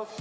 Hello,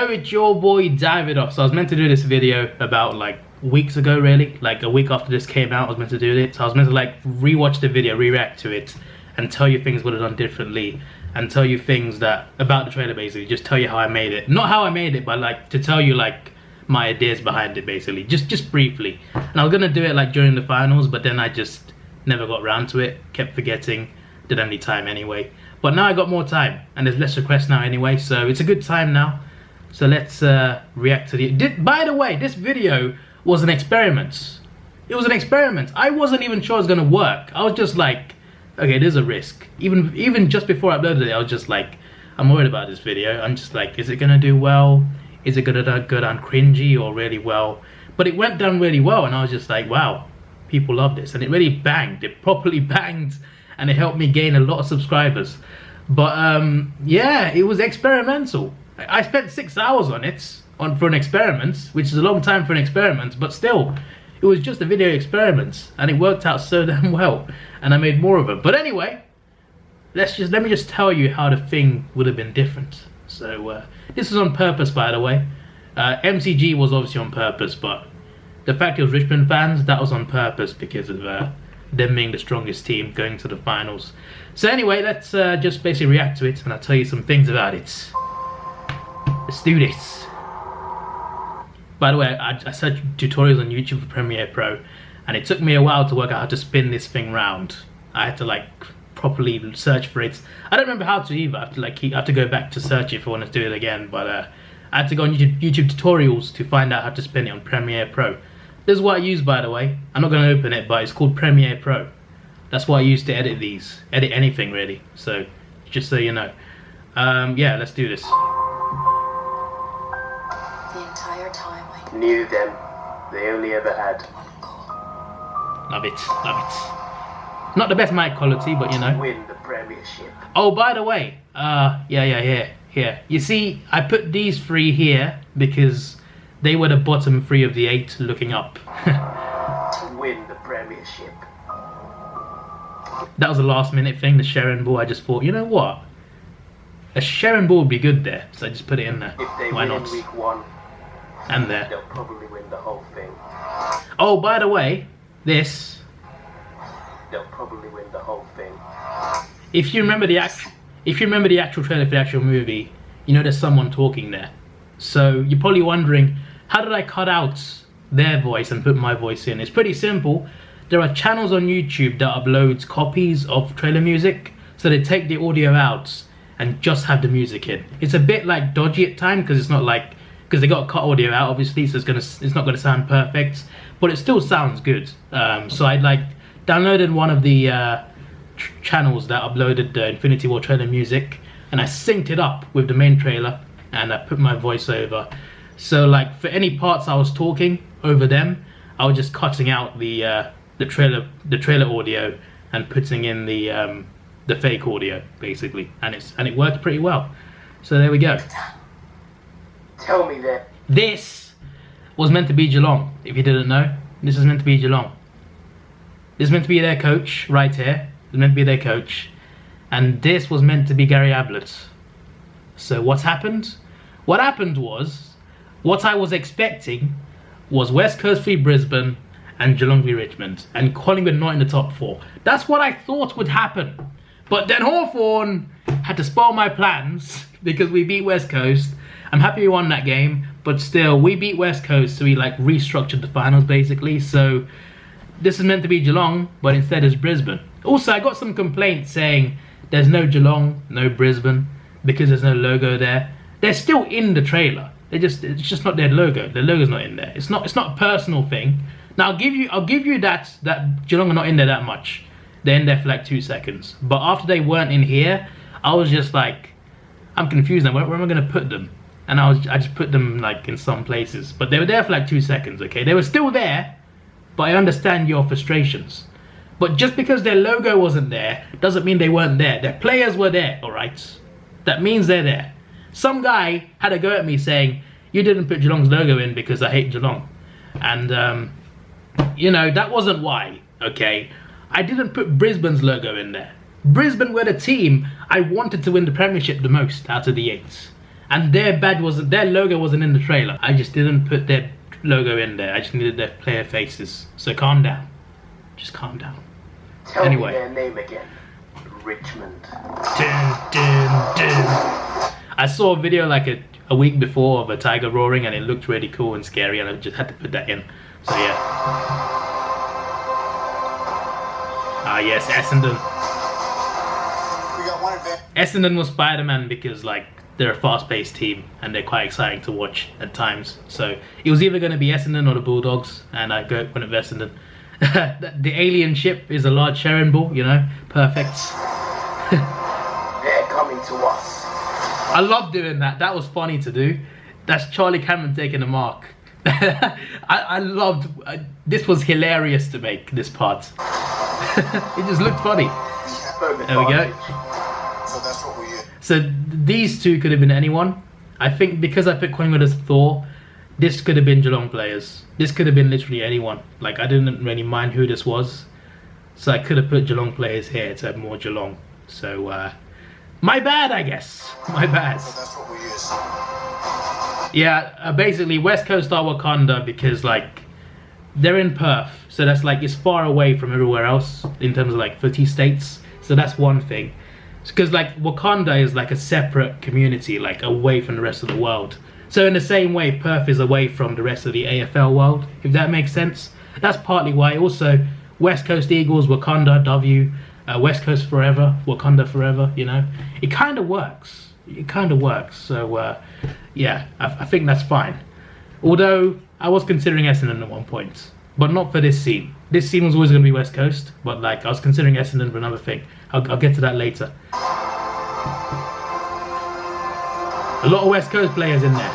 it's your boy Davidoff. So I was meant to do this video about like weeks ago, really, like a week after this came out. I was meant to do it. So I was meant to like rewatch the video, react to it, and tell you things would have done differently, and tell you things that about the trailer, basically just tell you how I made it. Not how I made it, but like to tell you like my ideas behind it, basically, just briefly. And I was gonna do it like during the finals, but then I just never got around to it, kept forgetting, didn't have any time anyway. But now I got more time and there's less requests now anyway, so it's a good time now. So let's react to the... By the way, this video was an experiment. It was an experiment. I wasn't even sure it was gonna work. I was just like, okay, there's a risk. Even just before I uploaded it, I was just like, I'm worried about this video. I'm just like, is it gonna do well? Is it gonna go down cringy or really well? But it went down really well, and I was just like, wow, people love this. And it really banged. It properly banged, and it helped me gain a lot of subscribers. But yeah, it was experimental. I spent 6 hours on it for an experiment, which is a long time for an experiment, but still, it was just a video experiment, and it worked out so damn well, and I made more of them. But anyway, let me just tell you how the thing would have been different. So this was on purpose, by the way. MCG was obviously on purpose, but the fact it was Richmond fans, that was on purpose because of them being the strongest team going to the finals. So anyway, let's just basically react to it, and I'll tell you some things about it. Let's do this. By the way, I searched tutorials on YouTube for Premiere Pro, and it took me a while to work out how to spin this thing round. I had to like properly search for it. I don't remember how to either. I have to go back to search it if I want to do it again. But I had to go on YouTube tutorials to find out how to spin it on Premiere Pro. This is what I use, by the way. I'm not going to open it, but it's called Premiere Pro. That's what I use to edit these. Edit anything really. So just so you know. Yeah, let's do this. Knew them. They only ever had Love it, love it. Not the best mic quality, but you know. Win the premiership. Oh, by the way, here. You see, I put these three here because they were the bottom three of the 8 looking up. To win the premiership. That was a last minute thing, the Sharon ball. I just thought, you know what? A Sharon ball would be good there, so I just put it in there. If they Why win not? week 1. And there. They'll probably win the whole thing. Oh, by the way, this. They'll probably win the whole thing. If you remember the actual trailer for the actual movie, you know there's someone talking there. So you're probably wondering, how did I cut out their voice and put my voice in? It's pretty simple. There are channels on YouTube that uploads copies of trailer music, so they take the audio out and just have the music in. It's a bit like dodgy at times because it's not like, because they got to cut audio out obviously, so it's not gonna sound perfect, but it still sounds good. So I like downloaded one of the channels that uploaded the Infinity War trailer music, and I synced it up with the main trailer, and I put my voice over. So like for any parts I was talking over them, I was just cutting out the trailer audio and putting in the fake audio basically, and it worked pretty well. So there we go. Tell me that. This was meant to be Geelong. If you didn't know, this is meant to be Geelong. This is meant to be their coach right here. It's meant to be their coach, and this was meant to be Gary Ablett. So what happened? What happened was, what I was expecting was West Coast v Brisbane and Geelong v Richmond, and Collingwood not in the top 4. That's what I thought would happen. But then Hawthorn had to spoil my plans because we beat West Coast. I'm happy we won that game, but still, we beat West Coast, so we like restructured the finals basically. So this is meant to be Geelong, but instead it's Brisbane. Also, I got some complaints saying there's no Geelong, no Brisbane, because there's no logo there. They're still in the trailer. It's just not their logo. Their logo's not in there. It's not a personal thing. Now I'll give you that Geelong are not in there that much. They're in there for like 2 seconds. But after they weren't in here, I was just like, I'm confused now. Where am I gonna put them? And I just put them like in some places. But they were there for like 2 seconds, okay? They were still there, but I understand your frustrations. But just because their logo wasn't there, doesn't mean they weren't there. Their players were there, alright? That means they're there. Some guy had a go at me saying, you didn't put Geelong's logo in because I hate Geelong. And, you know, that wasn't why, okay? I didn't put Brisbane's logo in there. Brisbane were the team I wanted to win the premiership the most out of the 8. And their logo wasn't in the trailer. I just didn't put their logo in there. I just needed their player faces. So calm down. Just calm down. Tell Anyway. me their name again. Richmond. Dun, dun, dun. I saw a video like a week before of a tiger roaring, and it looked really cool and scary, and I just had to put that in. So yeah. Ah yes, Essendon. We got one advantage. Essendon was Spider-Man because like they're a fast-paced team and they're quite exciting to watch at times. So it was either going to be Essendon or the Bulldogs, and I went with Essendon. The alien ship is a large Sharon ball, you know, perfect. They're coming to us. I love doing that. That was funny to do. That's Charlie Cameron taking a mark. I loved. This was hilarious to make this part. It just looked funny. There we go. So that's what we did. So these two could have been anyone. I think because I put Collingwood as Thor, this could have been Geelong players. This could have been literally anyone. Like, I didn't really mind who this was. So I could have put Geelong players here to have more Geelong. So, my bad, I guess. My bad. So that's what we use. Yeah, basically West Coast are Wakanda because, like, they're in Perth. So that's, like, it's far away from everywhere else in terms of, like, footy states. So that's one thing. Because, like, Wakanda is, like, a separate community, like, away from the rest of the world. So in the same way, Perth is away from the rest of the AFL world, if that makes sense. That's partly why. Also, West Coast Eagles, Wakanda, W, West Coast forever, Wakanda forever, you know. It kind of works. It kind of works. So, yeah, I think that's fine. Although, I was considering Essendon at one point. But not for this scene. This scene was always going to be West Coast. But, like, I was considering Essendon for another thing. I'll get to that later. A lot of West Coast players in there.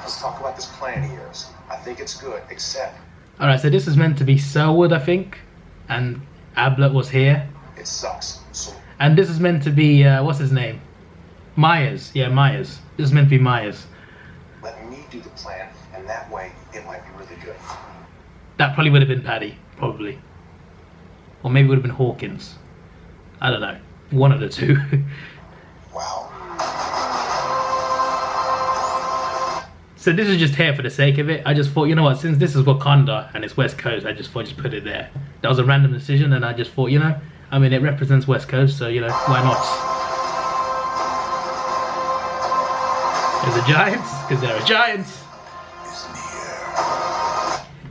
Let's talk about this plan of yours. I think it's good, except Alright, so this is meant to be Selwood, I think. And Ablett was here. it sucks. So And this is meant to be, what's his name? Myers. Yeah, Myers. This is meant to be Myers. let me do the plan, and that way it might be really good. That probably would have been Paddy, probably. Or maybe it would have been Hawkins. I don't know. One of the two. Wow. So this is just here for the sake of it. I just thought, you know what, since this is Wakanda and it's West Coast, I just thought I'd just put it there. That was a random decision, and I just thought, you know, I mean, it represents West Coast, so, you know, why not? There's the Giants, because they're a Giants.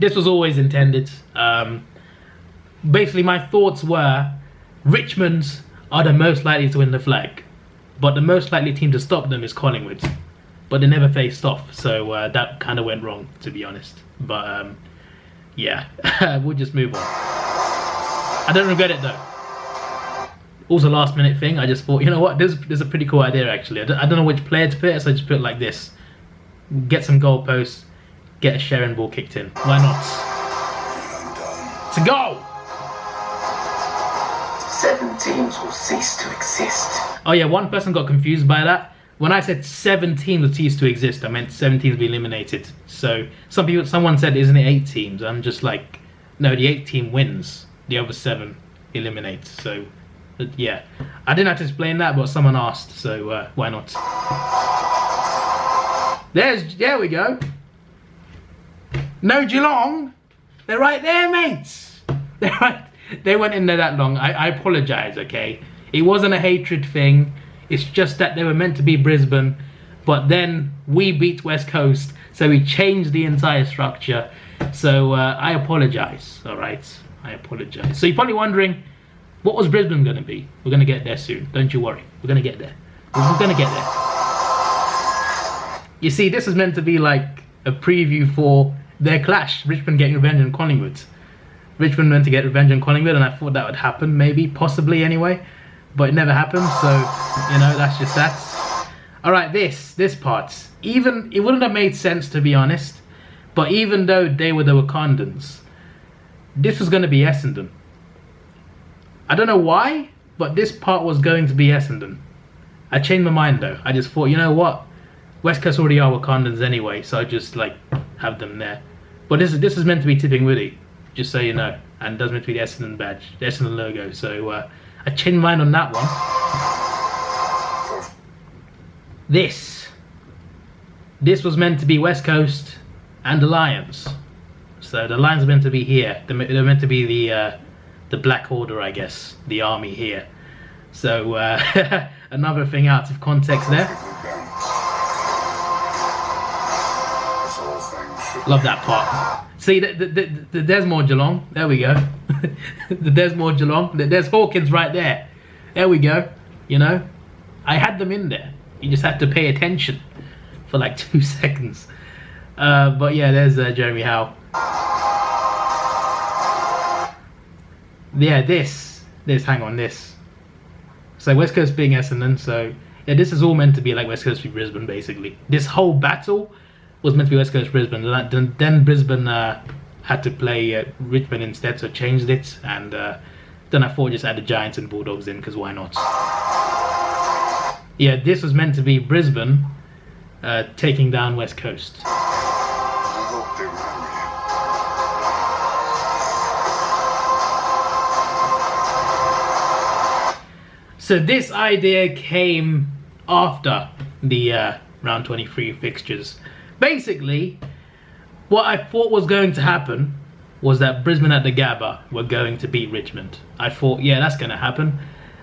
This was always intended. Basically, my thoughts were Richmond are the most likely to win the flag, but the most likely team to stop them is Collingwood. But they never faced off, so that kind of went wrong, to be honest. But yeah, we'll just move on. I don't regret it though. It was a last minute thing. I just thought, you know what, this is a pretty cool idea actually. I don't know which player to put, so I just put it like this. Get some goalposts, get a Sharon ball kicked in. Why not? To go! 7 teams will cease to exist. Oh yeah, one person got confused by that. When I said 7 teams will cease to exist, I meant 7 teams will be eliminated. So someone said, isn't it 8 teams? I'm just like, no, the 8th team wins. The other 7 eliminates. So yeah, I didn't have to explain that, but someone asked, so why not? There we go. No Geelong. They're right there, mates. They're right. They went in there that long. I apologise, okay? It wasn't a hatred thing. It's just that they were meant to be Brisbane, but then we beat West Coast, so we changed the entire structure. So I apologise, all right? I apologise. So you're probably wondering, what was Brisbane going to be? We're going to get there soon. Don't you worry. We're going to get there. We're going to get there. You see, this is meant to be like a preview for their clash. Richmond getting revenge on Collingwood. Richmond meant to get revenge on Collingwood, and I thought that would happen, maybe, possibly anyway. But it never happened, so, you know, that's just that. Alright, this part. Even, it wouldn't have made sense, to be honest. But even though they were the Wakandans, this was going to be Essendon. I don't know why, but this part was going to be Essendon. I changed my mind, though. I just thought, you know what? West Coast already are Wakandans anyway, so I just like have them there. But this is meant to be Tipping Woody, just so you know, and does meant to be the Essendon badge, the Essendon logo. So I changed mine on that one. This was meant to be West Coast and Alliance. So the Lions are meant to be here. They're meant to be the Black Order, I guess, the army here. So another thing out of context there. Love that part. See, the Desmore Geelong. There we go. The Desmore Geelong. There's Hawkins right there. There we go. You know, I had them in there. You just have to pay attention for like 2 seconds. But yeah, there's Jeremy Howe. Yeah, this. Hang on, this. So West Coast being Essendon. So yeah, this is all meant to be like West Coast v Brisbane, basically. This whole battle was meant to be West Coast Brisbane. Then Brisbane had to play Richmond instead, so changed it. And then I thought just add the Giants and Bulldogs in, because why not? Yeah, this was meant to be Brisbane taking down West Coast. So this idea came after the round 23 fixtures. Basically, what I thought was going to happen was that Brisbane at the Gabba were going to beat Richmond. I thought, yeah, that's going to happen.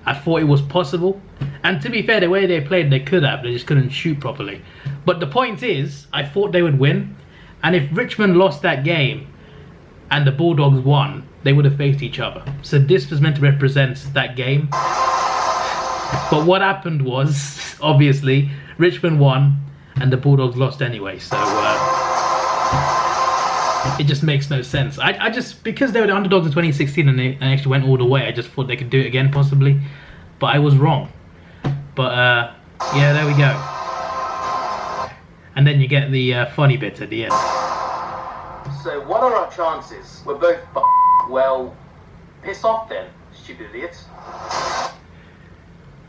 I thought it was possible. And to be fair, the way they played, they could have. They just couldn't shoot properly. But the point is, I thought they would win. And if Richmond lost that game and the Bulldogs won, they would have faced each other. So this was meant to represent that game. But what happened was, obviously, Richmond won and the Bulldogs lost anyway. So it just makes no sense. I just, because they were the underdogs in 2016 and they actually went all the way, I just thought they could do it again possibly. But I was wrong. But yeah, there we go. And then you get the funny bit at the end. So what are our chances? We're both well, piss off then, stupid idiots.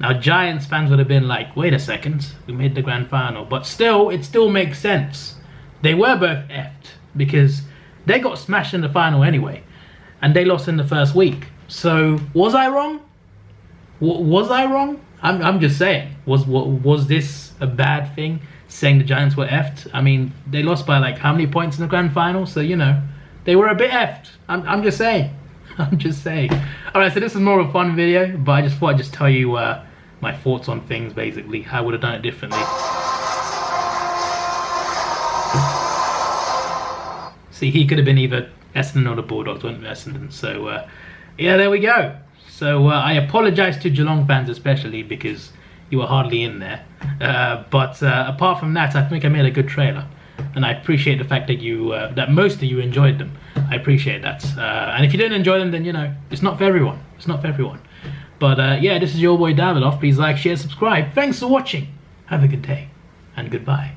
Now Giants fans would have been like, wait a second, we made the grand final. But still, it still makes sense. They were both effed because they got smashed in the final anyway. And they lost in the first week. So, was I wrong? Was I wrong? I'm just saying. Was this a bad thing, saying the Giants were effed? I mean, they lost by like how many points in the grand final? So, you know, they were a bit effed. I'm just saying. I'm just saying. Alright, so this is more of a fun video, but I just thought I'd just tell you my thoughts on things, basically. How I would have done it differently. See, he could have been either Essendon or the Bulldogs, went with Essendon. So, yeah, there we go. So, I apologise to Geelong fans especially, because you were hardly in there. But apart from that, I think I made a good trailer. And I appreciate the fact that you, that most of you enjoyed them. I appreciate that. And if you didn't enjoy them, then, you know, it's not for everyone. It's not for everyone. But, yeah, this is your boy Davidoff. Please like, share, subscribe. Thanks for watching. Have a good day. And goodbye.